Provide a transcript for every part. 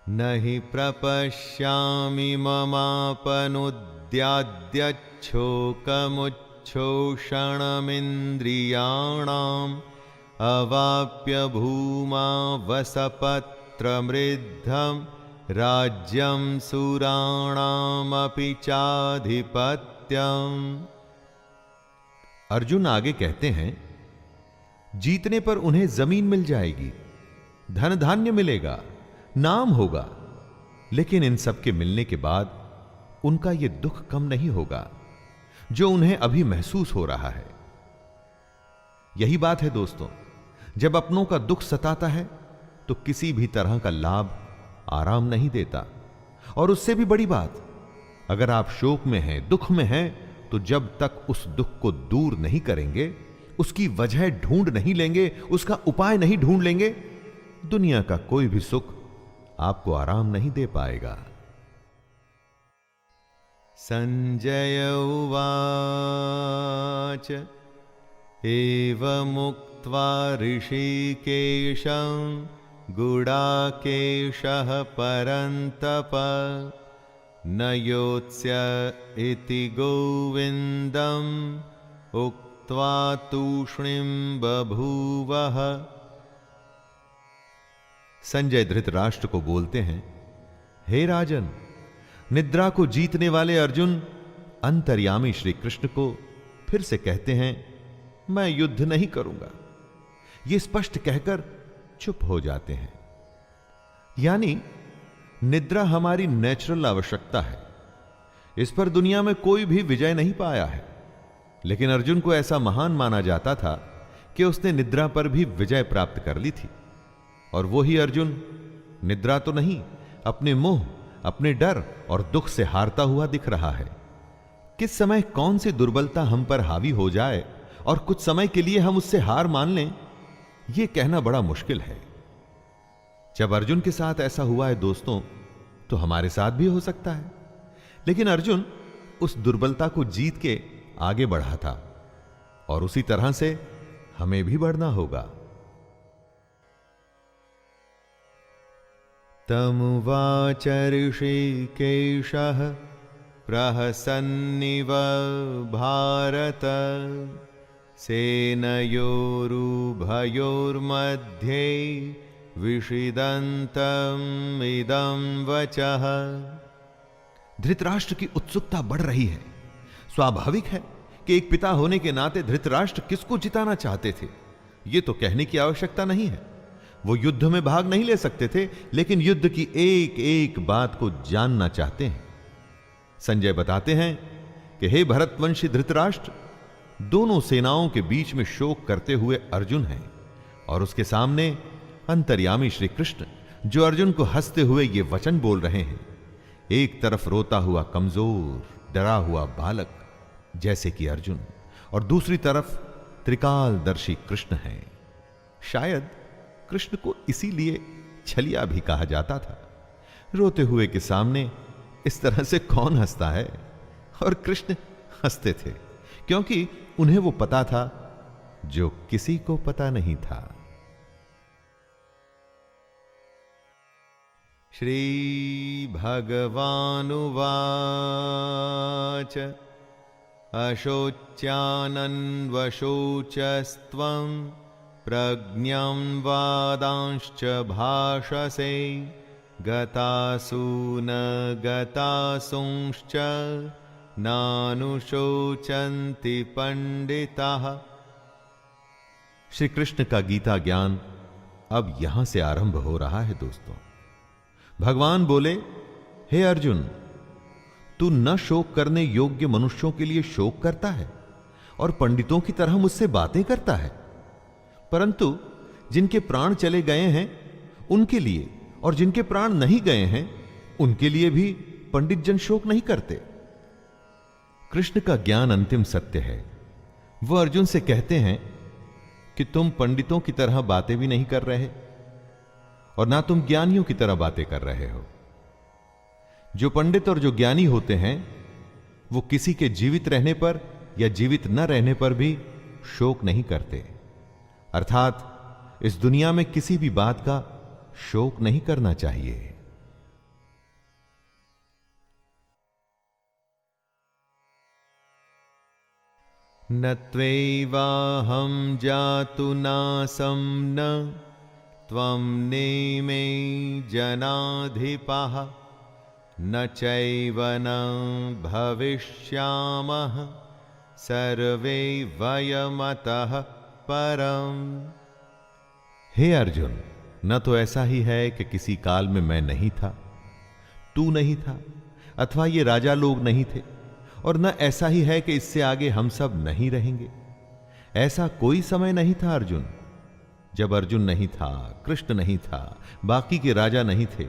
न हि प्रपश्यामि ममापनुद्याद्यच्छोकमुच्छोषणमिन्द्रियाणाम् अवाप्य भूमा वसपत्रमृद्धं राज्यं सुराणामपि चाधिपत्यम्। अर्जुन आगे कहते हैं, जीतने पर उन्हें जमीन मिल जाएगी, धन धान्य मिलेगा, नाम होगा, लेकिन इन सब के मिलने के बाद उनका यह दुख कम नहीं होगा जो उन्हें अभी महसूस हो रहा है। यही बात है दोस्तों, जब अपनों का दुख सताता है तो किसी भी तरह का लाभ आराम नहीं देता। और उससे भी बड़ी बात, अगर आप शोक में हैं, दुख में हैं, तो जब तक उस दुख को दूर नहीं करेंगे, उसकी वजह ढूंढ नहीं लेंगे, उसका उपाय नहीं ढूंढ लेंगे, दुनिया का कोई भी सुख आपको आराम नहीं दे पाएगा। संजय उवाच एवमुक्त्वा ऋषिकेशं गुडाकेशः परन्तप न योत्स्य इति गोविन्दम् उक्त्वा तूष्णीं बभूवः। संजय धृतराष्ट्र को बोलते हैं, हे राजन, निद्रा को जीतने वाले अर्जुन अंतर्यामी श्री कृष्ण को फिर से कहते हैं, मैं युद्ध नहीं करूंगा। ये स्पष्ट कहकर चुप हो जाते हैं। यानी निद्रा हमारी नेचुरल आवश्यकता है, इस पर दुनिया में कोई भी विजय नहीं पाया है। लेकिन अर्जुन को ऐसा महान माना जाता था कि उसने निद्रा पर भी विजय प्राप्त कर ली थी। और वो ही अर्जुन निद्रा तो नहीं, अपने मोह, अपने डर और दुख से हारता हुआ दिख रहा है। किस समय कौन सी दुर्बलता हम पर हावी हो जाए और कुछ समय के लिए हम उससे हार मान लें, यह कहना बड़ा मुश्किल है। जब अर्जुन के साथ ऐसा हुआ है दोस्तों, तो हमारे साथ भी हो सकता है। लेकिन अर्जुन उस दुर्बलता को जीत के आगे बढ़ा था और उसी तरह से हमें भी बढ़ना होगा। तमुवाच ऋषिकेशः प्रहसन्निव भारत सेनयोरुभयोर्मध्ये विषिदन्तम् इदं वचः। धृतराष्ट्र की उत्सुकता बढ़ रही है। स्वाभाविक है कि एक पिता होने के नाते धृतराष्ट्र किसको जिताना चाहते थे, यह तो कहने की आवश्यकता नहीं है। वो युद्ध में भाग नहीं ले सकते थे, लेकिन युद्ध की एक एक बात को जानना चाहते हैं। संजय बताते हैं कि हे भरतवंशी धृतराष्ट्र, दोनों सेनाओं के बीच में शोक करते हुए अर्जुन हैं और उसके सामने अंतर्यामी श्री कृष्ण, जो अर्जुन को हंसते हुए ये वचन बोल रहे हैं। एक तरफ रोता हुआ कमजोर डरा हुआ बालक जैसे कि अर्जुन, और दूसरी तरफ त्रिकालदर्शी कृष्ण हैं। शायद कृष्ण को इसीलिए छलिया भी कहा जाता था। रोते हुए के सामने इस तरह से कौन हंसता है? और कृष्ण हंसते थे क्योंकि उन्हें वो पता था जो किसी को पता नहीं था। श्री भगवानुवाच अशोच्यानन्वशोचस्त्वं प्रज्ञं वादांश्च भाषसे गतासु न गतासुंश्च नानुशोचन्ति पंडिताः। श्री कृष्ण का गीता ज्ञान अब यहां से आरंभ हो रहा है दोस्तों। भगवान बोले, हे अर्जुन, तू न शोक करने योग्य मनुष्यों के लिए शोक करता है और पंडितों की तरह मुझसे बातें करता है, परंतु जिनके प्राण चले गए हैं उनके लिए और जिनके प्राण नहीं गए हैं उनके लिए भी पंडित जन शोक नहीं करते। कृष्ण का ज्ञान अंतिम सत्य है। वह अर्जुन से कहते हैं कि तुम पंडितों की तरह बातें भी नहीं कर रहे और ना तुम ज्ञानियों की तरह बातें कर रहे हो। जो पंडित और जो ज्ञानी होते हैं वो किसी के जीवित रहने पर या जीवित न रहने पर भी शोक नहीं करते, अर्थात इस दुनिया में किसी भी बात का शोक नहीं करना चाहिए। न त्वैवाहं जातु नासं न त्वं नेमे जनाधिपः न चैव न भविष्यामः सर्वे वयमतः परम। हे अर्जुन, न तो ऐसा ही है कि किसी काल में मैं नहीं था, तू नहीं था, अथवा ये राजा लोग नहीं थे, और न ऐसा ही है कि इससे आगे हम सब नहीं रहेंगे। ऐसा कोई समय नहीं था अर्जुन, जब अर्जुन नहीं था, कृष्ण नहीं था, बाकी के राजा नहीं थे।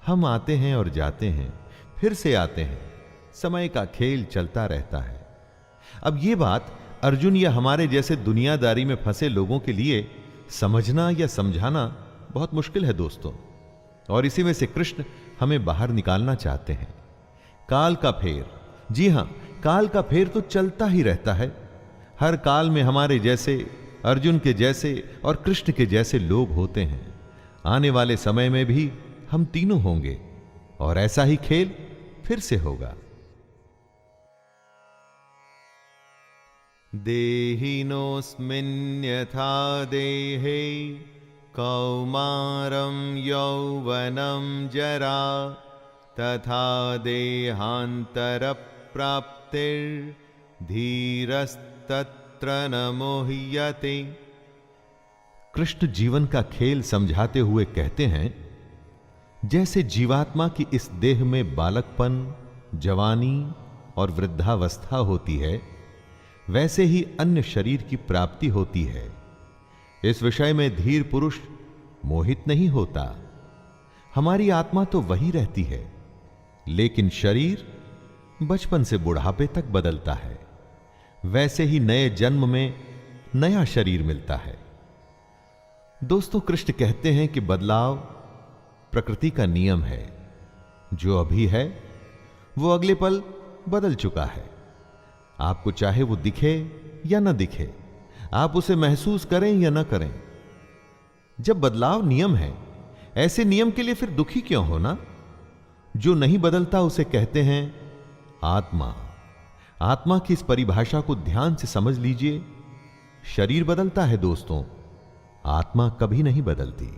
हम आते हैं और जाते हैं, फिर से आते हैं, समय का खेल चलता रहता है। अब ये बात अर्जुन या हमारे जैसे दुनियादारी में फंसे लोगों के लिए समझना या समझाना बहुत मुश्किल है दोस्तों, और इसी में से कृष्ण हमें बाहर निकालना चाहते हैं। काल का फेर, जी हां, काल का फेर तो चलता ही रहता है। हर काल में हमारे जैसे, अर्जुन के जैसे और कृष्ण के जैसे लोग होते हैं। आने वाले समय में भी हम तीनों होंगे और ऐसा ही खेल फिर से होगा। देहिनोऽस्मिन् यथा देहे कौमारं यौवनं जरा तथा देहान्तरप्राप्तिर्धीरस्तत्र न मुह्यते। कृष्ण जीवन का खेल समझाते हुए कहते हैं, जैसे जीवात्मा की इस देह में बालकपन, जवानी और वृद्धावस्था होती है, वैसे ही अन्य शरीर की प्राप्ति होती है। इस विषय में धीर पुरुष मोहित नहीं होता। हमारी आत्मा तो वही रहती है, लेकिन शरीर बचपन से बुढ़ापे तक बदलता है। वैसे ही नए जन्म में नया शरीर मिलता है। दोस्तों, कृष्ण कहते हैं कि बदलाव प्रकृति का नियम है। जो अभी है वो अगले पल बदल चुका है। आपको चाहे वो दिखे या ना दिखे, आप उसे महसूस करें या ना करें। जब बदलाव नियम है, ऐसे नियम के लिए फिर दुखी क्यों होना? जो नहीं बदलता उसे कहते हैं आत्मा। आत्मा की इस परिभाषा को ध्यान से समझ लीजिए। शरीर बदलता है दोस्तों, आत्मा कभी नहीं बदलती।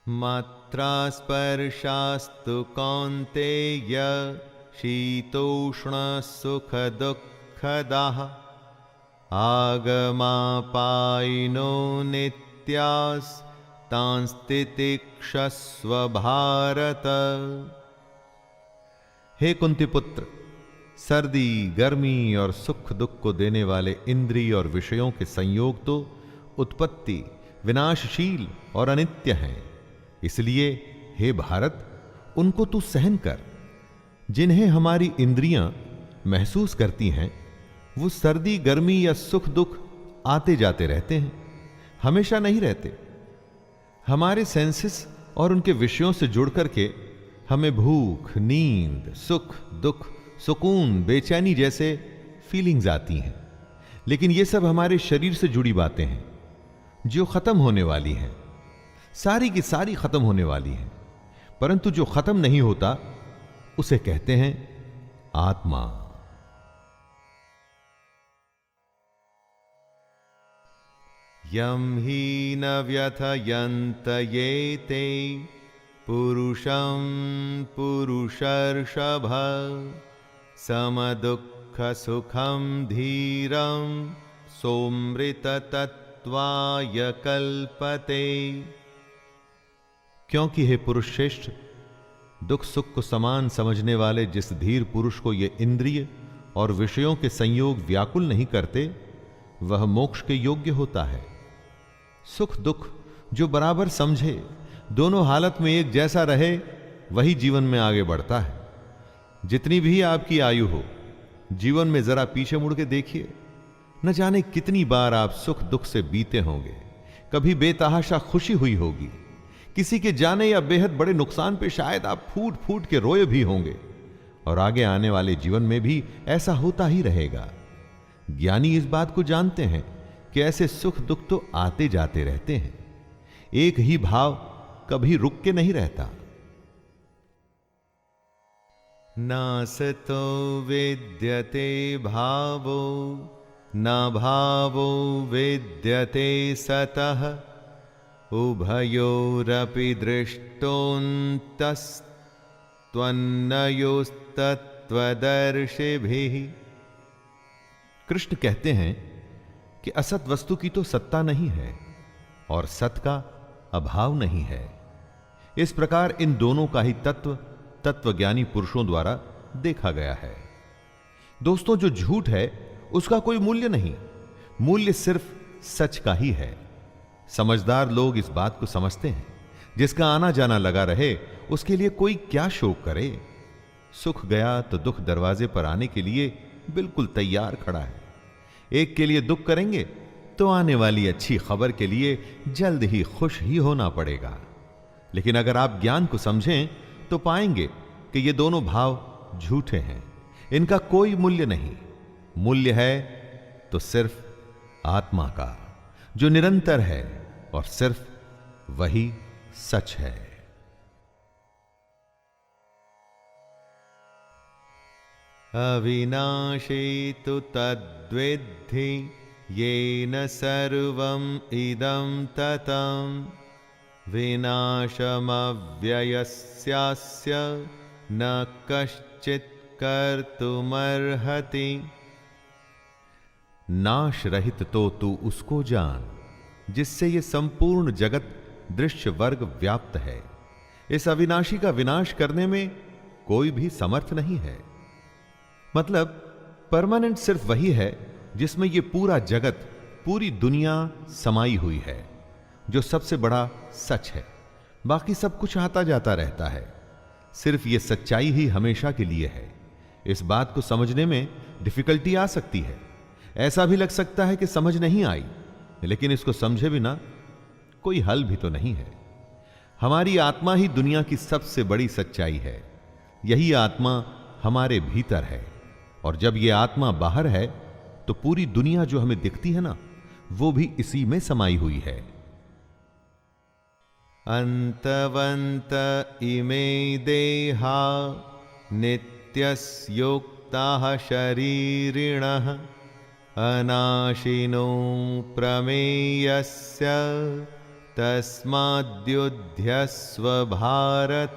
मात्रा स्पर्शास्तु कौन्तेय शीतोष्ण सुख दुःखदाः आगमापायिनो नित्यास्तांस्तितिक्षस्व भारत। हे कुंती पुत्र, सर्दी, गर्मी और सुख दुख को देने वाले इंद्रिय और विषयों के संयोग तो उत्पत्ति, विनाशशील और अनित्य हैं। इसलिए हे भारत, उनको तू सहन कर। जिन्हें हमारी इंद्रियां महसूस करती हैं, वो सर्दी, गर्मी या सुख दुख आते जाते रहते हैं, हमेशा नहीं रहते। हमारे सेंसेस और उनके विषयों से जुड़ करके हमें भूख, नींद, सुख, दुख, सुकून, बेचैनी जैसे फीलिंग्स आती हैं। लेकिन ये सब हमारे शरीर से जुड़ी बातें हैं जो खत्म होने वाली हैं। सारी की सारी खत्म होने वाली हैं, परंतु जो खत्म नहीं होता उसे कहते हैं आत्मा। यम ही न व्यथयन्त ये ते पुरुषं पुरुषर्षभ समदुःख सुखं धीरं सोमृततत्त्वाय कल्पते। क्योंकि हे पुरुष श्रेष्ठ, दुख सुख को समान समझने वाले जिस धीर पुरुष को ये इंद्रिय और विषयों के संयोग व्याकुल नहीं करते, वह मोक्ष के योग्य होता है। सुख दुख जो बराबर समझे, दोनों हालत में एक जैसा रहे, वही जीवन में आगे बढ़ता है। जितनी भी आपकी आयु हो, जीवन में जरा पीछे मुड़ के देखिए, न जाने कितनी बार आप सुख दुख से बीते होंगे। कभी बेतहाशा खुशी हुई होगी, किसी के जाने या बेहद बड़े नुकसान पे शायद आप फूट फूट के रोए भी होंगे, और आगे आने वाले जीवन में भी ऐसा होता ही रहेगा। ज्ञानी इस बात को जानते हैं कि ऐसे सुख दुख तो आते जाते रहते हैं। एक ही भाव कभी रुक के नहीं रहता। नासतो विद्यते भावो न भावो विद्यते सतः उभयोरपि दृष्टोऽन्तस्त्वन्नयोस्तत्त्वदर्शिभिः। कृष्ण कहते हैं कि असत वस्तु की तो सत्ता नहीं है और सत का अभाव नहीं है। इस प्रकार इन दोनों का ही तत्वज्ञानी पुरुषों द्वारा देखा गया है। दोस्तों, जो झूठ है उसका कोई मूल्य नहीं, मूल्य सिर्फ सच का ही है। समझदार लोग इस बात को समझते हैं, जिसका आना जाना लगा रहे उसके लिए कोई क्या शोक करे। सुख गया तो दुख दरवाजे पर आने के लिए बिल्कुल तैयार खड़ा है। एक के लिए दुख करेंगे तो आने वाली अच्छी खबर के लिए जल्द ही खुश ही होना पड़ेगा। लेकिन अगर आप ज्ञान को समझें तो पाएंगे कि ये दोनों भाव झूठे हैं, इनका कोई मूल्य नहीं। मूल्य है तो सिर्फ आत्मा का, जो निरंतर है और सिर्फ वही सच है। अविनाशी तु तद्विद्धि येन सर्वं इदं ततं विनाशमव्ययस्यास्य न कश्चित् कर्तुमर्हति। नाश रहित तो तू उसको जान जिससे ये संपूर्ण जगत दृश्य वर्ग व्याप्त है। इस अविनाशी का विनाश करने में कोई भी समर्थ नहीं है। मतलब परमानेंट सिर्फ वही है जिसमें ये पूरा जगत, पूरी दुनिया समाई हुई है, जो सबसे बड़ा सच है। बाकी सब कुछ आता जाता रहता है, सिर्फ ये सच्चाई ही हमेशा के लिए है। इस बात को समझने में डिफिकल्टी आ सकती है, ऐसा भी लग सकता है कि समझ नहीं आई, लेकिन इसको समझे बिना कोई हल भी तो नहीं है। हमारी आत्मा ही दुनिया की सबसे बड़ी सच्चाई है। यही आत्मा हमारे भीतर है, और जब ये आत्मा बाहर है तो पूरी दुनिया जो हमें दिखती है ना, वो भी इसी में समाई हुई है। अंतवंत इमे देहा नित्यस्योक्ताः शरीरिणः अनाशिनो प्रमेयस्य तस्माद्युध्यस्व भारत।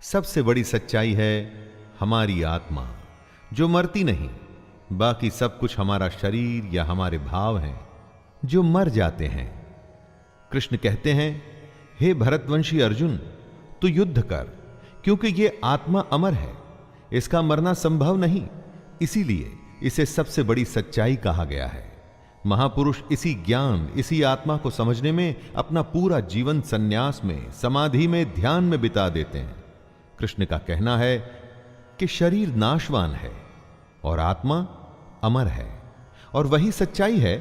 सबसे बड़ी सच्चाई है हमारी आत्मा, जो मरती नहीं। बाकी सब कुछ हमारा शरीर या हमारे भाव हैं जो मर जाते हैं। कृष्ण कहते हैं, हे भरतवंशी अर्जुन, तू युद्ध कर, क्योंकि ये आत्मा अमर है, इसका मरना संभव नहीं। इसीलिए इसे सबसे बड़ी सच्चाई कहा गया है। महापुरुष इसी ज्ञान, इसी आत्मा को समझने में अपना पूरा जीवन संन्यास में, समाधि में, ध्यान में बिता देते हैं। कृष्ण का कहना है कि शरीर नाशवान है और आत्मा अमर है, और वही सच्चाई है,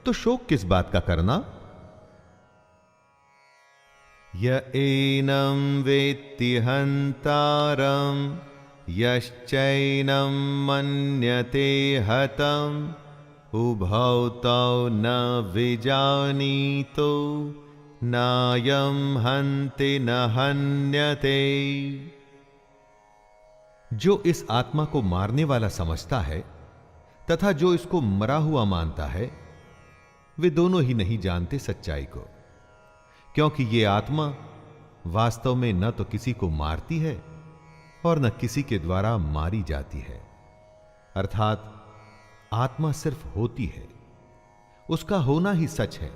तो शोक किस बात का करना। य एनं वेत्ति हन्तारं यश्चैनं मन्यते हतम् उभौ तौ न विजानीतो नायं हन्ति न हन्यते। जो इस आत्मा को मारने वाला समझता है तथा जो इसको मरा हुआ मानता है, वे दोनों ही नहीं जानते सच्चाई को, क्योंकि ये आत्मा वास्तव में न तो किसी को मारती है और न किसी के द्वारा मारी जाती है। अर्थात आत्मा सिर्फ होती है, उसका होना ही सच है,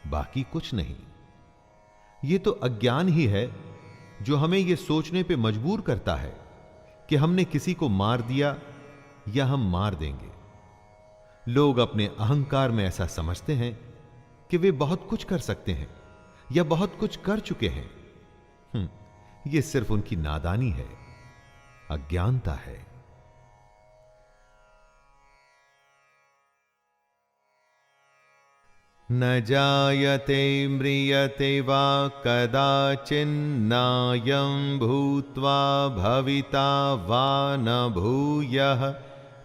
बाकी कुछ नहीं। ये तो अज्ञान ही है जो हमें यह सोचने पे मजबूर करता है कि हमने किसी को मार दिया या हम मार देंगे। लोग अपने अहंकार में ऐसा समझते हैं कि वे बहुत कुछ कर सकते हैं या बहुत कुछ कर चुके हैं। यह सिर्फ उनकी नादानी है, अज्ञानता है। न जायते म्रियते वा कदाचिन्नायं भूत्वा भविता वा न भूयः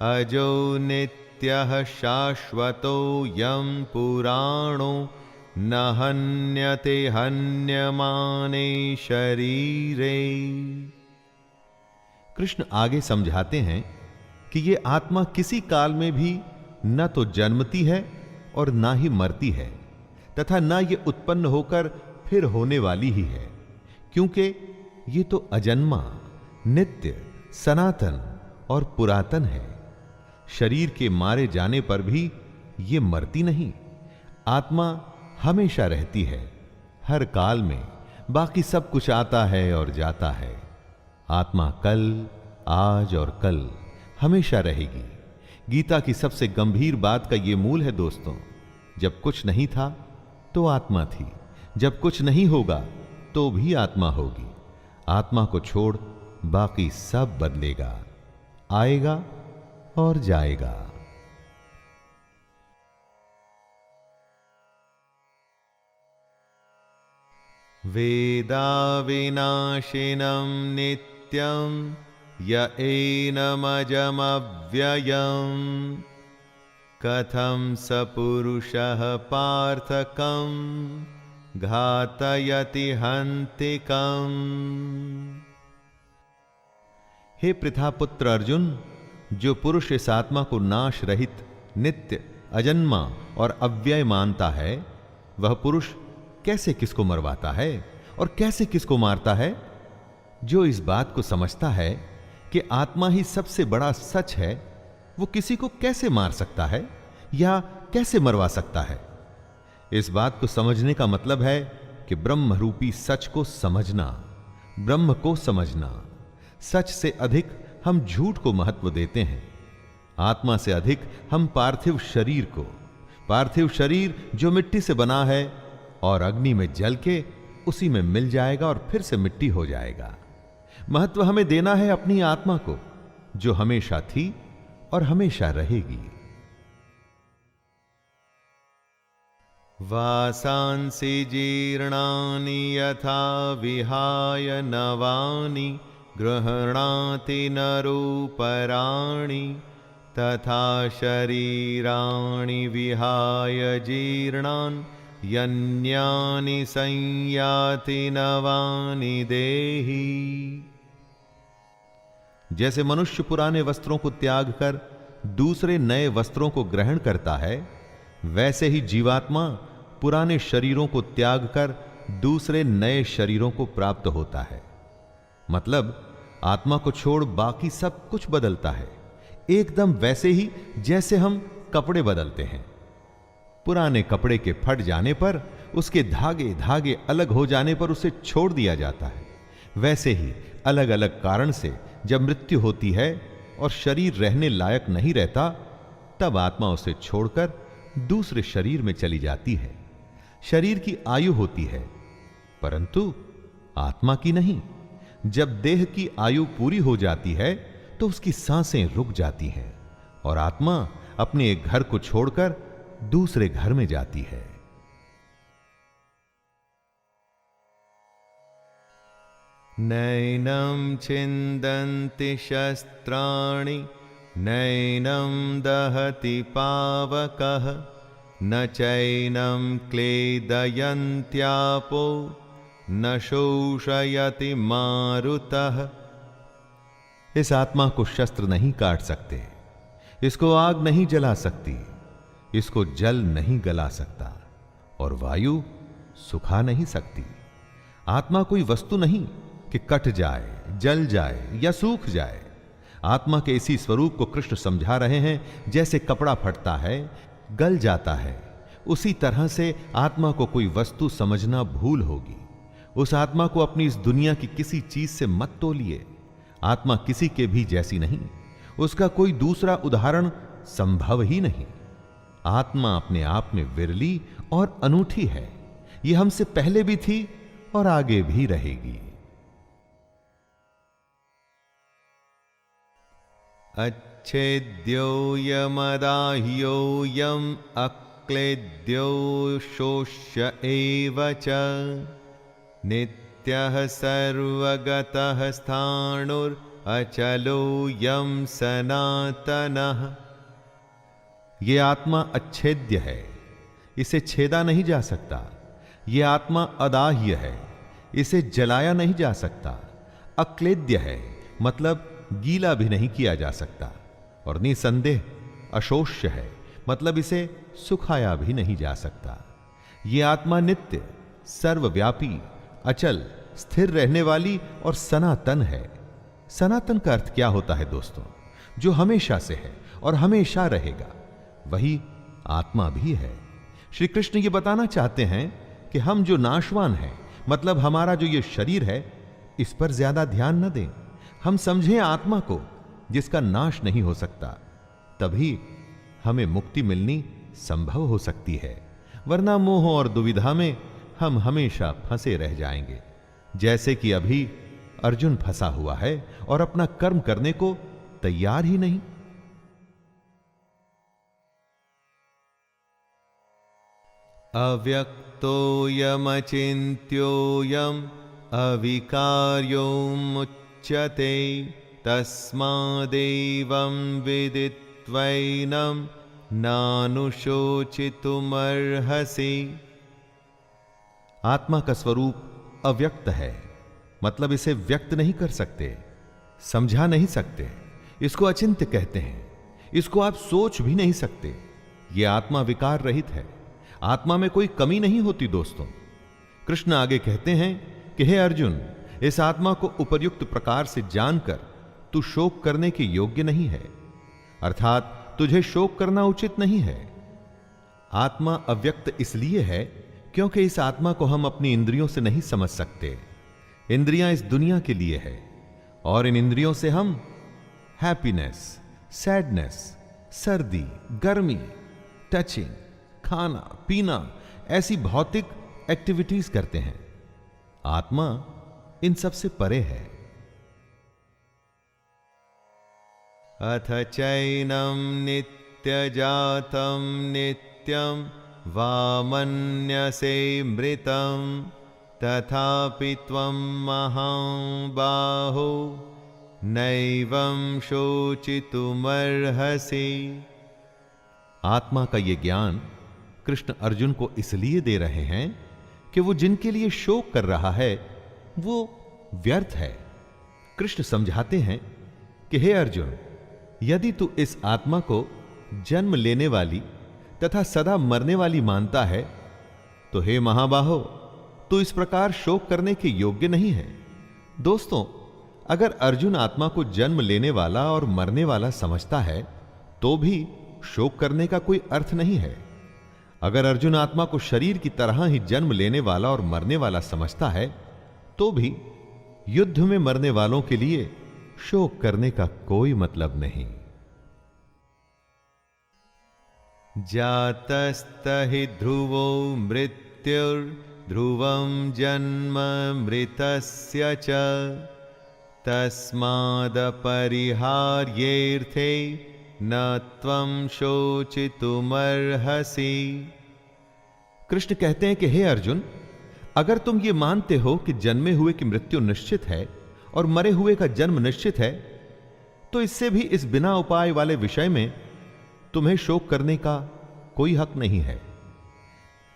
अजो नित्यः शाश्वतोऽयं पुराणो न हन्यते हन्यमाने शरीरे। कृष्ण आगे समझाते हैं कि ये आत्मा किसी काल में भी न तो जन्मती है और ना ही मरती है, तथा न ये उत्पन्न होकर फिर होने वाली ही है, क्योंकि ये तो अजन्मा, नित्य, सनातन और पुरातन है। शरीर के मारे जाने पर भी ये मरती नहीं। आत्मा हमेशा रहती है, हर काल में। बाकी सब कुछ आता है और जाता है। आत्मा कल, आज और कल हमेशा रहेगी। गीता की सबसे गंभीर बात का यह मूल है दोस्तों। जब कुछ नहीं था तो आत्मा थी, जब कुछ नहीं होगा तो भी आत्मा होगी। आत्मा को छोड़ बाकी सब बदलेगा, आएगा और जाएगा। वेदा विनाशिनं नित्यं य एनमजमव्ययम् कथं स पुरुषः पार्थकं घातयति हन्तिकम्। हे पृथापुत्र अर्जुन, जो पुरुष इस आत्मा को नाश रहित, नित्य, अजन्मा और अव्यय मानता है, वह पुरुष कैसे किसको मरवाता है और कैसे किसको मारता है? जो इस बात को समझता है कि आत्मा ही सबसे बड़ा सच है, वो किसी को कैसे मार सकता है या कैसे मरवा सकता है? इस बात को समझने का मतलब है कि ब्रह्म रूपी सच को समझना, ब्रह्म को समझना। सच से अधिक हम झूठ को महत्व देते हैं। आत्मा से अधिक हम पार्थिव शरीर को, पार्थिव शरीर जो मिट्टी से बना है और अग्नि में जल के उसी में मिल जाएगा और फिर से मिट्टी हो जाएगा। महत्व हमें देना है अपनी आत्मा को, जो हमेशा थी और हमेशा रहेगी। वासांसि जीर्णानि यथा विहाय नवानि गृह्णाति नरोपराणि तथा शरीराणि विहाय जीर्णान् यन्यानि संयाति नवानि देहि। जैसे मनुष्य पुराने वस्त्रों को त्याग कर दूसरे नए वस्त्रों को ग्रहण करता है, वैसे ही जीवात्मा पुराने शरीरों को त्याग कर दूसरे नए शरीरों को प्राप्त होता है। मतलब आत्मा को छोड़ बाकी सब कुछ बदलता है, एकदम वैसे ही जैसे हम कपड़े बदलते हैं। पुराने कपड़े के फट जाने पर, उसके धागे धागे अलग हो जाने पर उसे छोड़ दिया जाता है। वैसे ही अलग अलग कारण से जब मृत्यु होती है और शरीर रहने लायक नहीं रहता, तब आत्मा उसे छोड़कर दूसरे शरीर में चली जाती है। शरीर की आयु होती है, परंतु आत्मा की नहीं। जब देह की आयु पूरी हो जाती है तो उसकी सांसें रुक जाती हैं और आत्मा अपने एक घर को छोड़कर दूसरे घर में जाती है। नैनं छिन्दन्ति शस्त्राणि नैनं दहति पावकः न चैनं क्लेदयन्त्यापो न शोषयति मारुतः। इस आत्मा को शस्त्र नहीं काट सकते, इसको आग नहीं जला सकती, इसको जल नहीं गला सकता और वायु सुखा नहीं सकती। आत्मा कोई वस्तु नहीं कि कट जाए, जल जाए या सूख जाए। आत्मा के इसी स्वरूप को कृष्ण समझा रहे हैं। जैसे कपड़ा फटता है, गल जाता है, उसी तरह से आत्मा को कोई वस्तु समझना भूल होगी। उस आत्मा को अपनी इस दुनिया की किसी चीज से मत तोलिए। आत्मा किसी के भी जैसी नहीं, उसका कोई दूसरा उदाहरण संभव ही नहीं। आत्मा अपने आप में विरली और अनूठी है। यह हमसे पहले भी थी और आगे भी रहेगी। अच्छेद्योऽयमदाह्योऽयम् अक्लेद्यो शोष्य एव च नित्यः सर्वगतः स्थाणुरचलोऽयं सनातनः। ये आत्मा अच्छेद्य है, इसे छेदा नहीं जा सकता। ये आत्मा अदाह्य है, इसे जलाया नहीं जा सकता। अक्लेद्य है, मतलब गीला भी नहीं किया जा सकता और निसंदेह अशोष्य है, मतलब इसे सुखाया भी नहीं जा सकता। ये आत्मा नित्य, सर्वव्यापी, अचल, स्थिर रहने वाली और सनातन है। सनातन का अर्थ क्या होता है दोस्तों? जो हमेशा से है और हमेशा रहेगा, वही आत्मा भी है। श्री कृष्ण ये बताना चाहते हैं कि हम जो नाशवान हैं, मतलब हमारा जो ये शरीर है, इस पर ज्यादा ध्यान न दें। हम समझें आत्मा को जिसका नाश नहीं हो सकता, तभी हमें मुक्ति मिलनी संभव हो सकती है, वरना मोह और दुविधा में हम हमेशा फंसे रह जाएंगे। जैसे कि अभी अर्जुन फंसा हुआ है और अपना कर्म करने को तैयार ही नहीं। अव्यक्तोऽयमचिन्त्योऽयम् अविकार्योमुच्यते तस्मादेवं विदित्वैनं नानुशोचितुमर्हसि। आत्मा का स्वरूप अव्यक्त है, मतलब इसे व्यक्त नहीं कर सकते, समझा नहीं सकते। इसको अचिंत्य कहते हैं। इसको आप सोच भी नहीं सकते। यह आत्मा विकार रहित है। आत्मा में कोई कमी नहीं होती दोस्तों। कृष्ण आगे कहते हैं कि हे अर्जुन, इस आत्मा को उपर्युक्त प्रकार से जानकर तू शोक करने के योग्य नहीं है, अर्थात तुझे शोक करना उचित नहीं है। आत्मा अव्यक्त इसलिए है क्योंकि इस आत्मा को हम अपनी इंद्रियों से नहीं समझ सकते। इंद्रियां इस दुनिया के लिए है और इन इंद्रियों से हम हैप्पीनेस, सैडनेस, सर्दी, गर्मी, टचिंग, खाना पीना, ऐसी भौतिक एक्टिविटीज करते हैं। आत्मा इन सब से परे है। अथ चैनं नित्यजातं नित्यं वा मन्यसे मृतं तथापि त्वं महाबाहो नैवं शोचितुमर्हसि। आत्मा का ये ज्ञान कृष्ण अर्जुन को इसलिए दे रहे हैं कि वो जिनके लिए शोक कर रहा है वो व्यर्थ है। कृष्ण समझाते हैं कि हे अर्जुन, यदि तू इस आत्मा को जन्म लेने वाली तथा सदा मरने वाली मानता है, तो हे महाबाहो, तू इस प्रकार शोक करने के योग्य नहीं है। दोस्तों, अगर अर्जुन आत्मा को जन्म लेने वाला और मरने वाला समझता है, तो भी शोक करने का कोई अर्थ नहीं है। अगर अर्जुन आत्मा को शरीर की तरह ही जन्म लेने वाला और मरने वाला समझता है, तो भी युद्ध में मरने वालों के लिए शोक करने का कोई मतलब नहीं। जातस्तहि ध्रुवो मृत्युर्ध्रुवं जन्म मृतस्य च तस्मादपरिहार्येऽर्थे न त्वं शोचितुमर्हसि। कृष्ण कहते हैं कि हे अर्जुन, अगर तुम ये मानते हो कि जन्मे हुए की मृत्यु निश्चित है और मरे हुए का जन्म निश्चित है, तो इससे भी इस बिना उपाय वाले विषय में तुम्हें शोक करने का कोई हक नहीं है।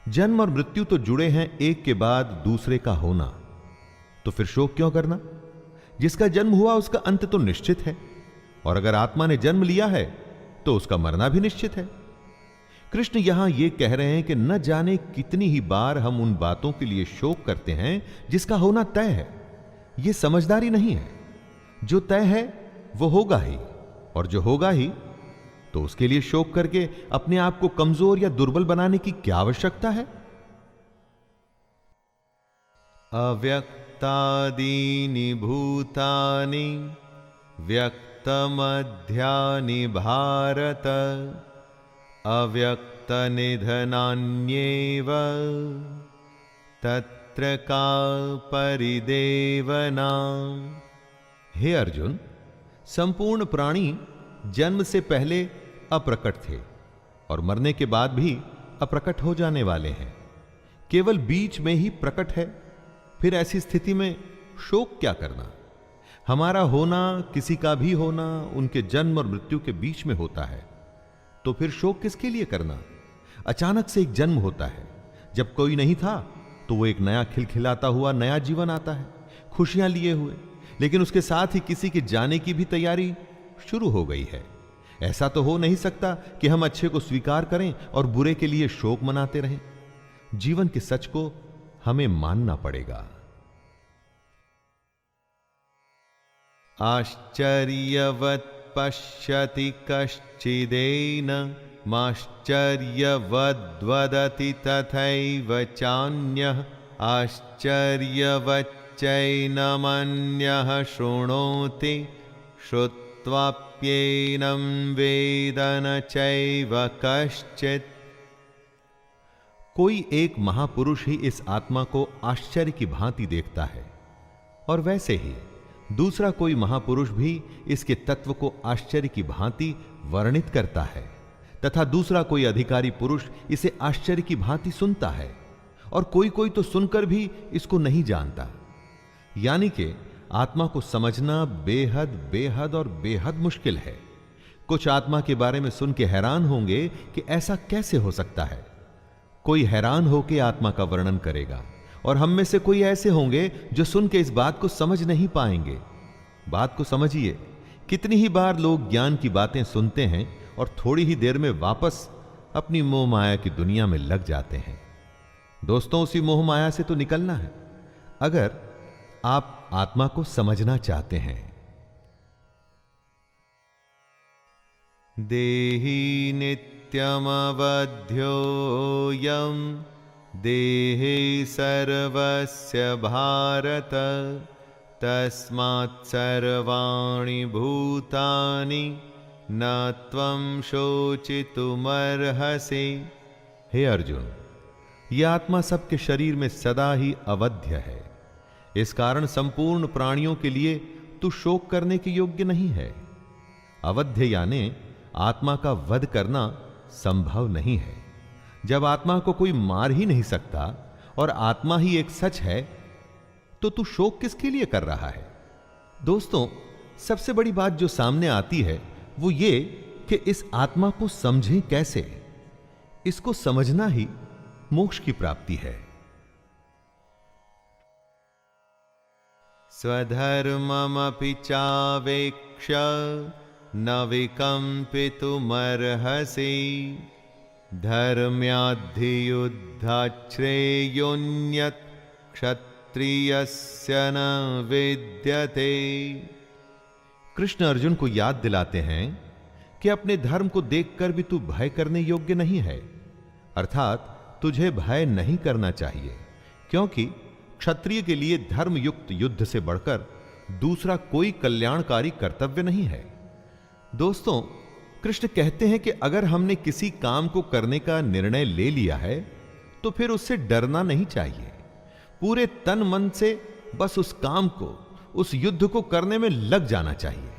जन्म और मृत्यु तो जुड़े हैं एक के बाद दूसरे का होना, तो फिर शोक क्यों करना? जिसका जन्म हुआ उसका अंत तो निश्चित है, और अगर आत्मा ने जन्म लिया है तो उसका मरना भी निश्चित है। कृष्ण यहां यह कह रहे हैं कि न जाने कितनी ही बार हम उन बातों के लिए शोक करते हैं जिसका होना तय है। यह समझदारी नहीं है। जो तय है वो होगा ही, और जो होगा ही, तो उसके लिए शोक करके अपने आप को कमजोर या दुर्बल बनाने की क्या आवश्यकता है? अव्यक्तादीनि भूतानि व्यक्तमध्यानि भारत अव्यक्तनिधनान्येव तत्र का परिदेवना। हे अर्जुन, संपूर्ण प्राणी जन्म से पहले अप्रकट थे और मरने के बाद भी अप्रकट हो जाने वाले हैं। केवल बीच में ही प्रकट है। फिर ऐसी स्थिति में शोक क्या करना? हमारा होना, किसी का भी होना, उनके जन्म और मृत्यु के बीच में होता है, तो फिर शोक किसके लिए करना? अचानक से एक जन्म होता है। जब कोई नहीं था तो वो एक नया खिलखिलाता हुआ नया जीवन आता है, खुशियां लिए हुए। लेकिन उसके साथ ही किसी के जाने की भी तैयारी शुरू हो गई है। ऐसा तो हो नहीं सकता कि हम अच्छे को स्वीकार करें और बुरे के लिए शोक मनाते रहें। जीवन के सच को हमें मानना पड़ेगा। आश्चर्यवत् पश्यति कश्चिदेन माश्चर्यवद्वदति तथैव चान्यः आश्चर्यवच्चैनमन्यः शृणोति श्रुत्वाप्येनं वेद न चैव कश्चित्। कोई एक महापुरुष ही इस आत्मा को आश्चर्य की भांति देखता है और वैसे ही दूसरा कोई महापुरुष भी इसके तत्व को आश्चर्य की भांति वर्णित करता है, तथा दूसरा कोई अधिकारी पुरुष इसे आश्चर्य की भांति सुनता है, और कोई कोई तो सुनकर भी इसको नहीं जानता। यानी कि आत्मा को समझना बेहद बेहद और बेहद मुश्किल है। कुछ आत्मा के बारे में सुन के हैरान होंगे कि ऐसा कैसे हो सकता है। कोई हैरान होकर आत्मा का वर्णन करेगा, और हम में से कोई ऐसे होंगे जो सुन के इस बात को समझ नहीं पाएंगे। बात को समझिए, कितनी ही बार लोग ज्ञान की बातें सुनते हैं और थोड़ी ही देर में वापस अपनी मोह माया की दुनिया में लग जाते हैं। दोस्तों, उसी मोह माया से तो निकलना है अगर आप आत्मा को समझना चाहते हैं। देहि नित्यमवध्योऽयं देहे सर्वस्य भारत तस्मात् सर्वाणि भूतानि न त्वं शोचितुमर्हसि। हे अर्जुन, यह आत्मा सबके शरीर में सदा ही अवध्य है। इस कारण संपूर्ण प्राणियों के लिए तू शोक करने के योग्य नहीं है। अवध्य यानी आत्मा का वध करना संभव नहीं है। जब आत्मा को कोई मार ही नहीं सकता और आत्मा ही एक सच है, तो तू शोक किसके लिए कर रहा है? दोस्तों, सबसे बड़ी बात जो सामने आती है वो ये कि इस आत्मा को समझें कैसे। इसको समझना ही मोक्ष की प्राप्ति है। स्वधर्ममपि चावेक्ष्य न विकम्पितुमर्हसि धर्म्याद्धियुद्धाच्छ्रेयोऽन्यत् क्षत्रियस्य न विद्यते। कृष्ण अर्जुन को याद दिलाते हैं कि अपने धर्म को देखकर भी तू भय करने योग्य नहीं है, अर्थात तुझे भय नहीं करना चाहिए, क्योंकि क्षत्रिय के लिए धर्मयुक्त युद्ध से बढ़कर दूसरा कोई कल्याणकारी कर्तव्य नहीं है। दोस्तों, कृष्ण कहते हैं कि अगर हमने किसी काम को करने का निर्णय ले लिया है तो फिर उससे डरना नहीं चाहिए। पूरे तन मन से बस उस काम को, उस युद्ध को करने में लग जाना चाहिए।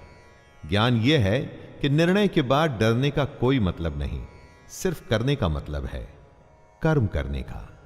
ज्ञान यह है कि निर्णय के बाद डरने का कोई मतलब नहीं, सिर्फ करने का मतलब है, कर्म करने का।